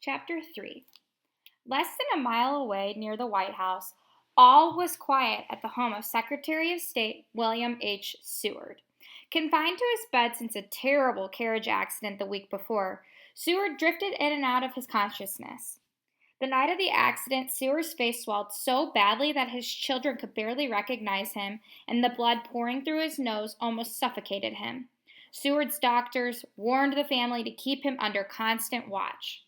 Chapter 3. Less than a mile away near the White House, all was quiet at the home of Secretary of State William H. Seward. Confined to his bed since a terrible carriage accident the week before, Seward drifted in and out of his consciousness. The night of the accident, Seward's face swelled so badly that his children could barely recognize him, and the blood pouring through his nose almost suffocated him. Seward's doctors warned the family to keep him under constant watch.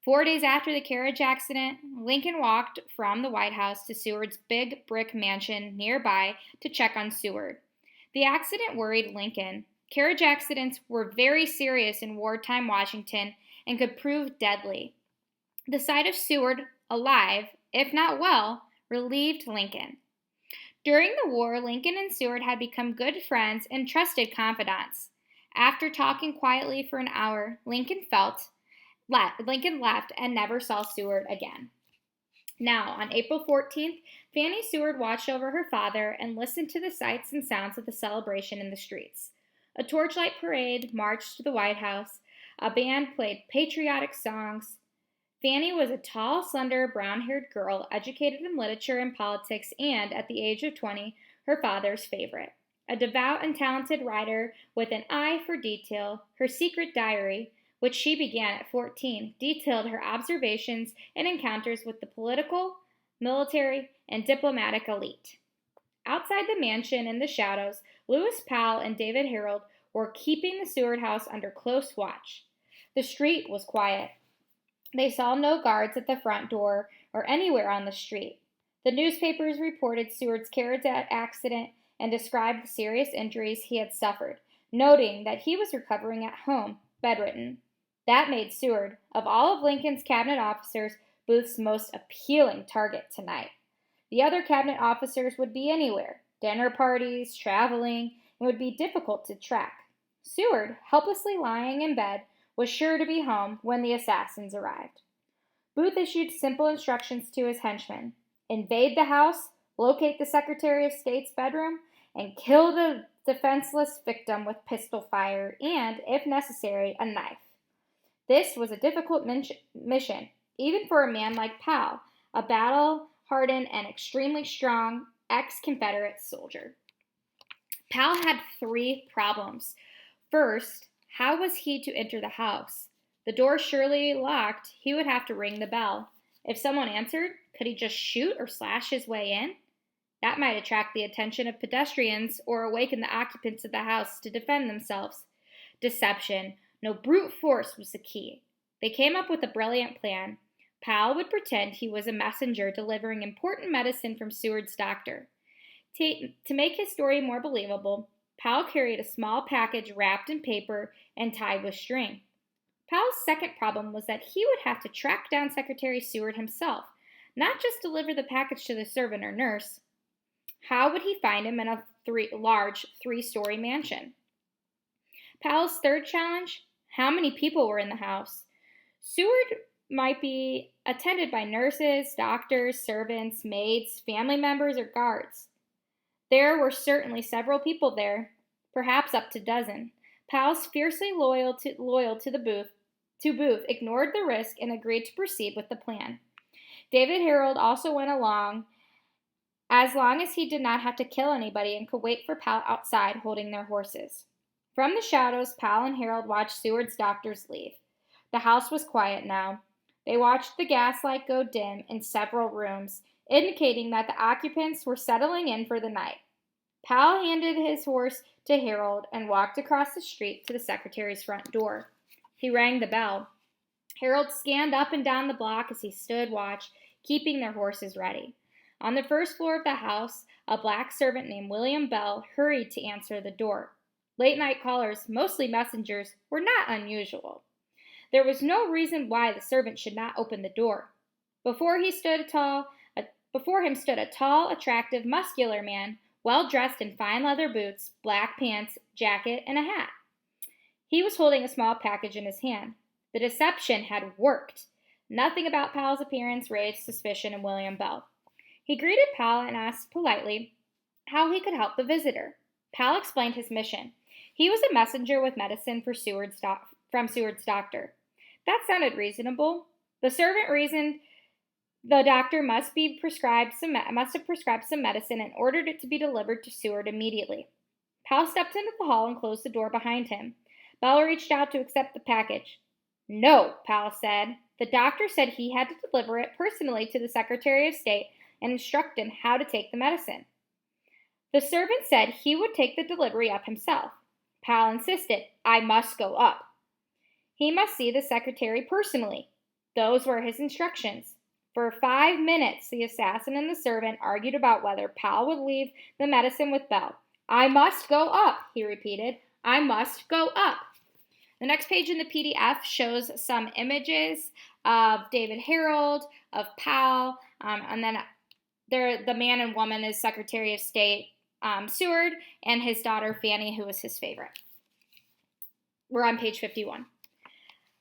4 days after the carriage accident, Lincoln walked from the White House to Seward's big brick mansion nearby to check on Seward. The accident worried Lincoln. Carriage accidents were very serious in wartime Washington and could prove deadly. The sight of Seward, alive, if not well, relieved Lincoln. During the war, Lincoln and Seward had become good friends and trusted confidants. After talking quietly for an hour, Lincoln left and never saw Seward again. Now, on April 14th, Fanny Seward watched over her father and listened to the sights and sounds of the celebration in the streets. A torchlight parade marched to the White House. A band played patriotic songs. Fanny was a tall, slender, brown-haired girl, educated in literature and politics, and, at the age of 20, her father's favorite. A devout and talented writer with an eye for detail, her secret diary, which she began at 14, detailed her observations and encounters with the political, military, and diplomatic elite. Outside the mansion in the shadows, Lewis Powell and David Harold were keeping the Seward house under close watch. The street was quiet. They saw no guards at the front door or anywhere on the street. The newspapers reported Seward's carriage accident and described the serious injuries he had suffered, noting that he was recovering at home, bedridden. That made Seward, of all of Lincoln's cabinet officers, Booth's most appealing target tonight. The other cabinet officers would be anywhere, dinner parties, traveling, and would be difficult to track. Seward, helplessly lying in bed, was sure to be home when the assassins arrived. Booth issued simple instructions to his henchmen: invade the house, locate the Secretary of State's bedroom, and kill the defenseless victim with pistol fire and, if necessary, a knife. This was a difficult mission, even for a man like Powell, a battle-hardened and extremely strong ex-Confederate soldier. Powell had 3 problems. First, how was he to enter the house? The door surely locked. He would have to ring the bell. If someone answered, could he just shoot or slash his way in? That might attract the attention of pedestrians or awaken the occupants of the house to defend themselves. Deception. No, brute force was the key. They came up with a brilliant plan. Powell would pretend he was a messenger delivering important medicine from Seward's doctor. To make his story more believable, Powell carried a small package wrapped in paper and tied with string. Powell's second problem was that he would have to track down Secretary Seward himself, not just deliver the package to the servant or nurse. How would he find him in a large 3-story mansion? Powell's third challenge: how many people were in the house? Seward might be attended by nurses, doctors, servants, maids, family members, or guards. There were certainly several people there, perhaps up to a dozen. Powell's fiercely loyal to Booth ignored the risk and agreed to proceed with the plan. David Harold also went along, as long as he did not have to kill anybody and could wait for Powell outside holding their horses. From the shadows, Powell and Harold watched Seward's doctors leave. The house was quiet now. They watched the gaslight go dim in several rooms, indicating that the occupants were settling in for the night. Powell handed his horse to Harold and walked across the street to the secretary's front door. He rang the bell. Harold scanned up and down the block as he stood watch, keeping their horses ready. On the first floor of the house, a black servant named William Bell hurried to answer the door. Late-night callers, mostly messengers, were not unusual. There was no reason why the servant should not open the door. Before him stood a tall, attractive, muscular man, well-dressed in fine leather boots, black pants, jacket, and a hat. He was holding a small package in his hand. The deception had worked. Nothing about Powell's appearance raised suspicion in William Bell. He greeted Powell and asked politely how he could help the visitor. Powell explained his mission. He was a messenger with medicine from Seward's doctor. That sounded reasonable. The servant reasoned the doctor must have prescribed some medicine and ordered it to be delivered to Seward immediately. Powell stepped into the hall and closed the door behind him. Bell reached out to accept the package. "No," Powell said. "The doctor said he had to deliver it personally to the Secretary of State and instruct him how to take the medicine." The servant said he would take the delivery up himself. Powell insisted, "I must go up. He must see the secretary personally." Those were his instructions. For 5 minutes, the assassin and the servant argued about whether Powell would leave the medicine with Bell. "I must go up," he repeated. "I must go up." The next page in the PDF shows some images of David Harold, of Powell, and then the man and woman is Secretary of State Seward, and his daughter Fanny, who was his favorite. We're on page 51.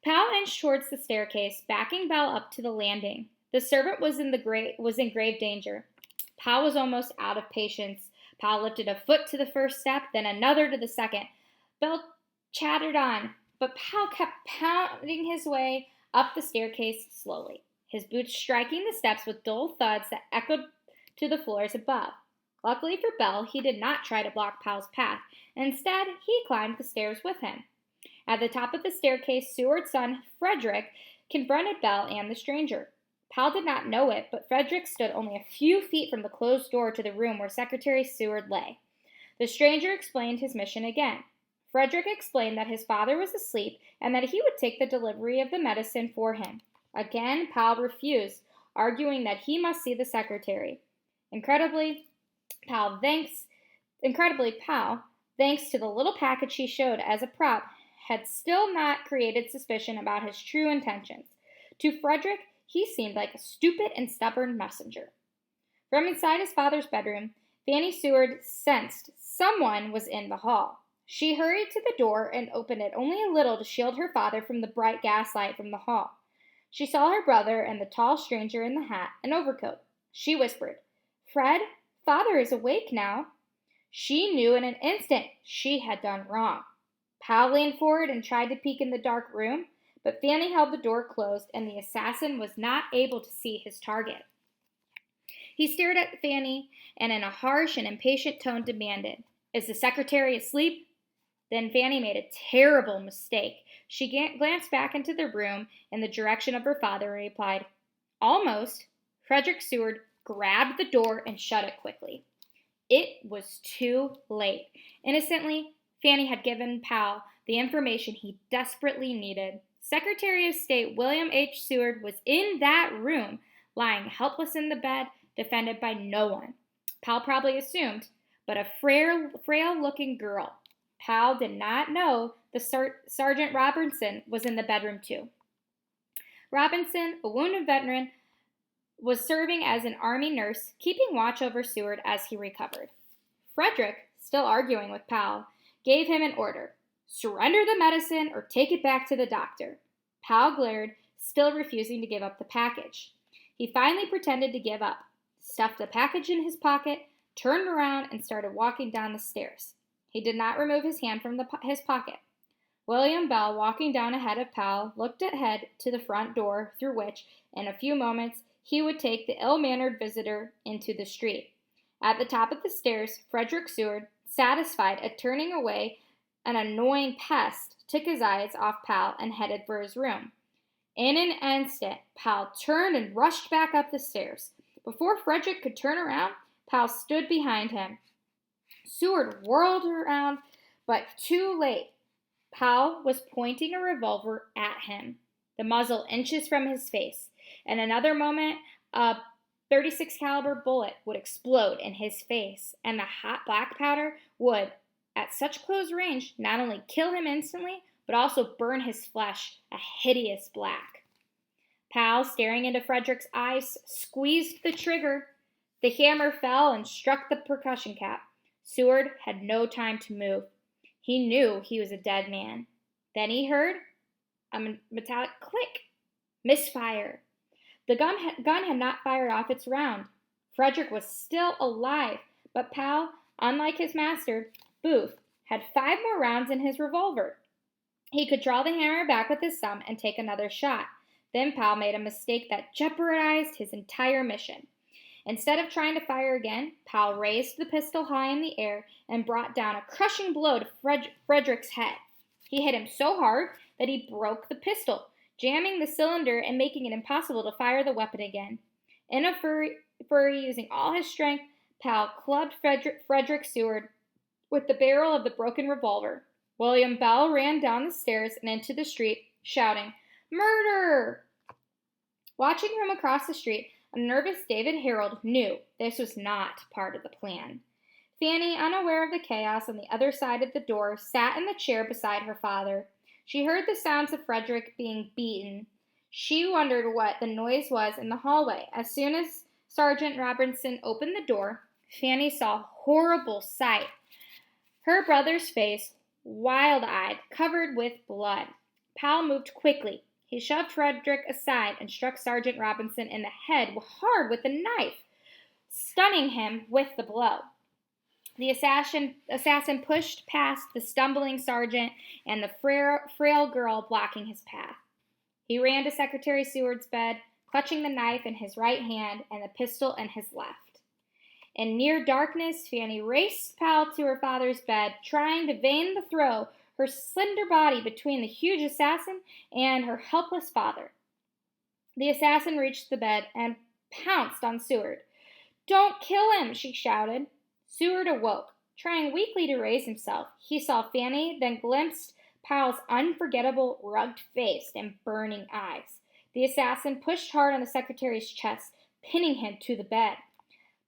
Powell inched towards the staircase, backing Bell up to the landing. The servant was in grave danger. Powell was almost out of patience. Powell lifted a foot to the first step, then another to the second. Bell chattered on, but Powell kept pounding his way up the staircase slowly, his boots striking the steps with dull thuds that echoed to the floors above. Luckily for Bell, he did not try to block Powell's path. Instead, he climbed the stairs with him. At the top of the staircase, Seward's son, Frederick, confronted Bell and the stranger. Powell did not know it, but Frederick stood only a few feet from the closed door to the room where Secretary Seward lay. The stranger explained his mission again. Frederick explained that his father was asleep and that he would take the delivery of the medicine for him. Again, Powell refused, arguing that he must see the secretary. Incredibly, Powell, thanks to the little package he showed as a prop, had still not created suspicion about his true intentions. To Frederick, he seemed like a stupid and stubborn messenger. From inside his father's bedroom, Fanny Seward sensed someone was in the hall. She hurried to the door and opened it only a little to shield her father from the bright gaslight from the hall. She saw her brother and the tall stranger in the hat and overcoat. She whispered, "Fred, Father is awake now." She knew in an instant she had done wrong. Powell leaned forward and tried to peek in the dark room, but Fanny held the door closed and the assassin was not able to see his target. He stared at Fanny and in a harsh and impatient tone demanded, "Is the secretary asleep?" Then Fanny made a terrible mistake. She glanced back into the room in the direction of her father and replied, "Almost." Frederick Seward grabbed the door and shut it quickly. It was too late. Innocently, Fanny had given Powell the information he desperately needed. Secretary of State William H. Seward was in that room, lying helpless in the bed, defended by no one. Powell probably assumed, but a frail-looking girl. Powell did not know the Sergeant Robinson was in the bedroom too. Robinson, a wounded veteran, was serving as an Army nurse, keeping watch over Seward as he recovered. Frederick, still arguing with Powell, gave him an order: "Surrender the medicine or take it back to the doctor." Powell glared, still refusing to give up the package. He finally pretended to give up, stuffed the package in his pocket, turned around, and started walking down the stairs. He did not remove his hand from his pocket. William Bell, walking down ahead of Powell, looked ahead to the front door through which, in a few moments, he would take the ill-mannered visitor into the street. At the top of the stairs, Frederick Seward, satisfied at turning away an annoying pest, took his eyes off Powell and headed for his room. In an instant, Powell turned and rushed back up the stairs. Before Frederick could turn around, Powell stood behind him. Seward whirled around, but too late. Powell was pointing a revolver at him, the muzzle inches from his face. In another moment, a .36 caliber bullet would explode in his face, and the hot black powder would, at such close range, not only kill him instantly, but also burn his flesh a hideous black. Powell, staring into Frederick's eyes, squeezed the trigger. The hammer fell and struck the percussion cap. Seward had no time to move. He knew he was a dead man. Then he heard a metallic click. Misfire. The gun had not fired off its round. Frederick was still alive, but Powell, unlike his master, Booth, had 5 more rounds in his revolver. He could draw the hammer back with his thumb and take another shot. Then Pal made a mistake that jeopardized his entire mission. Instead of trying to fire again, Pal raised the pistol high in the air and brought down a crushing blow to Frederick's head. He hit him so hard that he broke the pistol, jamming the cylinder and making it impossible to fire the weapon again. In a fury, using all his strength, Pal clubbed Frederick Seward with the barrel of the broken revolver. William Bell ran down the stairs and into the street, shouting, "Murder!" Watching from across the street, a nervous David Harold knew this was not part of the plan. Fanny, unaware of the chaos on the other side of the door, sat in the chair beside her father. She heard the sounds of Frederick being beaten. She wondered what the noise was in the hallway. As soon as Sergeant Robinson opened the door, Fanny saw a horrible sight. Her brother's face, wild-eyed, covered with blood. Pal moved quickly. He shoved Frederick aside and struck Sergeant Robinson in the head hard with a knife, stunning him with the blow. The assassin pushed past the stumbling sergeant and the frail girl blocking his path. He ran to Secretary Seward's bed, clutching the knife in his right hand and the pistol in his left. In near darkness, Fanny raced Pal to her father's bed, trying to vain the throw, her slender body between the huge assassin and her helpless father. The assassin reached the bed and pounced on Seward. "Don't kill him!" she shouted. Seward awoke. Trying weakly to raise himself, he saw Fanny, then glimpsed Pal's unforgettable, rugged face and burning eyes. The assassin pushed hard on the secretary's chest, pinning him to the bed.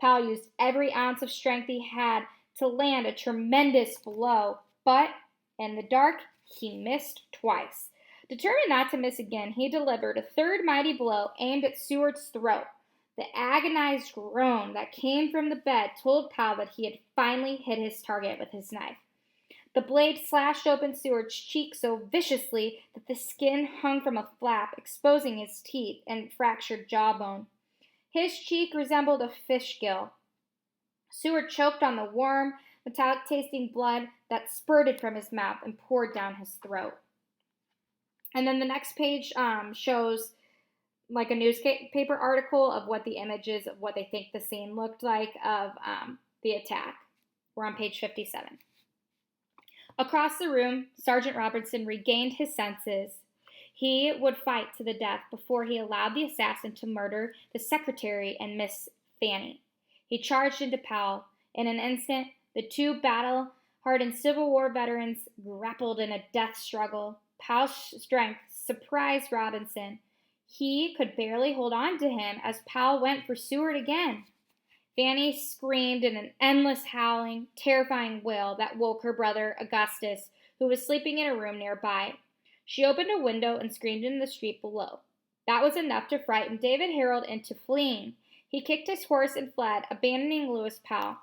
Pal used every ounce of strength he had to land a tremendous blow, but in the dark, he missed twice. Determined not to miss again, he delivered a third mighty blow aimed at Seward's throat. The agonized groan that came from the bed told Pal that he had finally hit his target with his knife. The blade slashed open Seward's cheek so viciously that the skin hung from a flap, exposing his teeth and fractured jawbone. His cheek resembled a fish gill. Seward choked on the warm, metallic-tasting blood that spurted from his mouth and poured down his throat. And then the next page shows like a newspaper article of what the images of what they think the scene looked like of the attack. We're on page 57. Across the room, Sergeant Robinson regained his senses. He would fight to the death before he allowed the assassin to murder the secretary and Miss Fanny. He charged into Pal. In an instant, the two battle-hardened Civil War veterans grappled in a death struggle. Pal's strength surprised Robinson. He could barely hold on to him as Pal went for Seward again. Fanny screamed in an endless howling, terrifying wail that woke her brother Augustus, who was sleeping in a room nearby. She opened a window and screamed in the street below. That was enough to frighten David Harold into fleeing. He kicked his horse and fled, abandoning Louis Pal.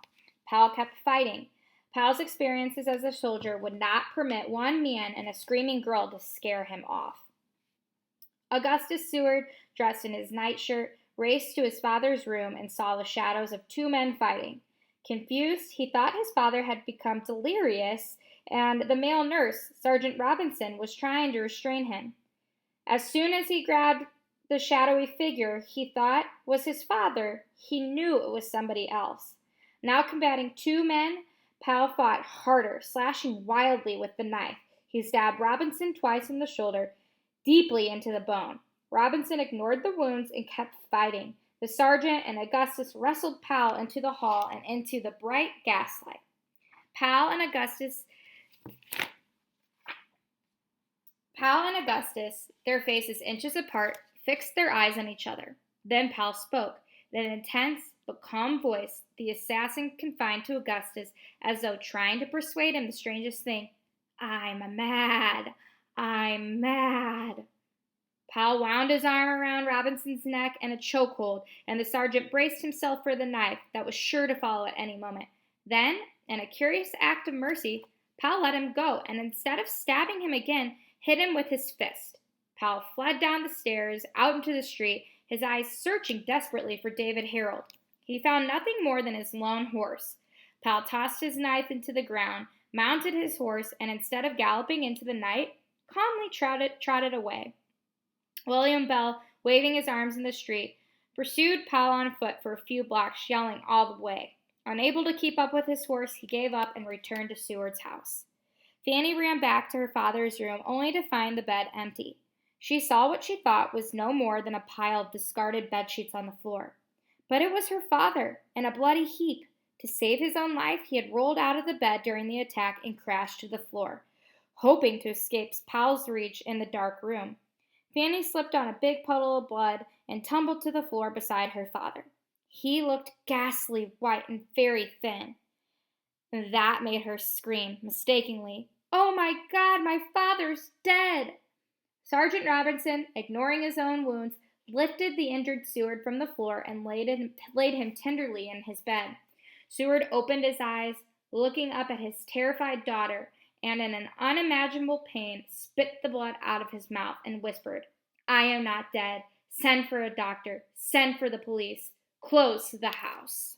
Pal kept fighting. Pal's experiences as a soldier would not permit one man and a screaming girl to scare him off. Augustus Seward, dressed in his nightshirt, raced to his father's room and saw the shadows of two men fighting. Confused, he thought his father had become delirious, and the male nurse, Sergeant Robinson, was trying to restrain him. As soon as he grabbed the shadowy figure he thought was his father, he knew it was somebody else. Now combating two men, Pal fought harder, slashing wildly with the knife. He stabbed Robinson twice in the shoulder, deeply into the bone. Robinson ignored the wounds and kept fighting. The sergeant and Augustus wrestled Pal into the hall and into the bright gaslight. Pal and Augustus, their faces inches apart, fixed their eyes on each other. Then Pal spoke. In an intense but calm voice, the assassin confided to Augustus, as though trying to persuade him the strangest thing. I'm mad. Pal wound his arm around Robinson's neck in a chokehold, and the sergeant braced himself for the knife that was sure to follow at any moment. Then, in a curious act of mercy, Pal let him go, and instead of stabbing him again, hit him with his fist. Pal fled down the stairs, out into the street, his eyes searching desperately for David Harold. He found nothing more than his lone horse. Pal tossed his knife into the ground, mounted his horse, and instead of galloping into the night, calmly trotted away. William Bell, waving his arms in the street, pursued Powell on foot for a few blocks, yelling all the way. Unable to keep up with his horse, he gave up and returned to Seward's house. Fanny ran back to her father's room only to find the bed empty. She saw what she thought was no more than a pile of discarded bedsheets on the floor. But it was her father, in a bloody heap. To save his own life, he had rolled out of the bed during the attack and crashed to the floor, hoping to escape Powell's reach in the dark room. Fanny slipped on a big puddle of blood and tumbled to the floor beside her father. He looked ghastly white and very thin. That made her scream, mistakenly, "Oh my God, my father's dead!" Sergeant Robinson, ignoring his own wounds, lifted the injured Seward from the floor and laid him tenderly in his bed. Seward opened his eyes, looking up at his terrified daughter, and in an unimaginable pain spit the blood out of his mouth and whispered, "I am not dead. Send for a doctor. Send for the police. Close the house."